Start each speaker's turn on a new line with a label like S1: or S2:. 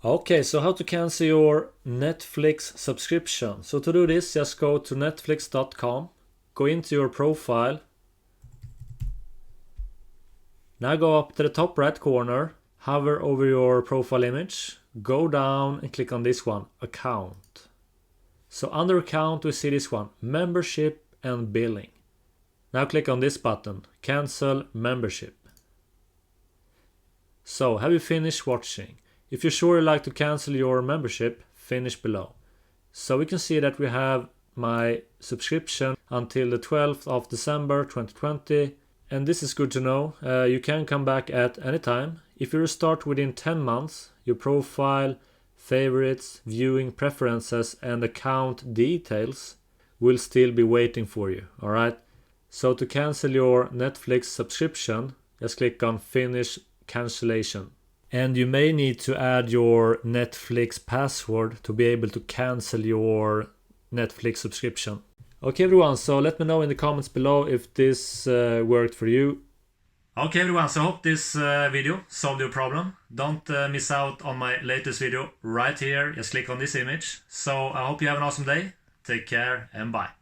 S1: Okay, so how to cancel your Netflix subscription. So to do this, just go to netflix.com, go into your profile. Now go up to the top right corner, hover over your profile image, go down and click on this one, account. So under account we see this one, membership and billing. Now click on this button, cancel membership. So have you finished watching? If you're sure you'd like to cancel your membership, finish below. So we can see that we have my subscription until the 12th of December 2020. And this is good to know. You can come back at any time. If you restart within 10 months, your profile, favorites, viewing preferences and account details will still be waiting for you. Alright? So to cancel your Netflix subscription, just click on Finish Cancellation. And you may need to add your Netflix password to be able to cancel your Netflix subscription. Okay everyone, so let me know in the comments below if this worked for you. Okay everyone, so I hope this video solved your problem. Don't miss out on my latest video right here. Just click on this image. So I hope you have an awesome day. Take care and bye.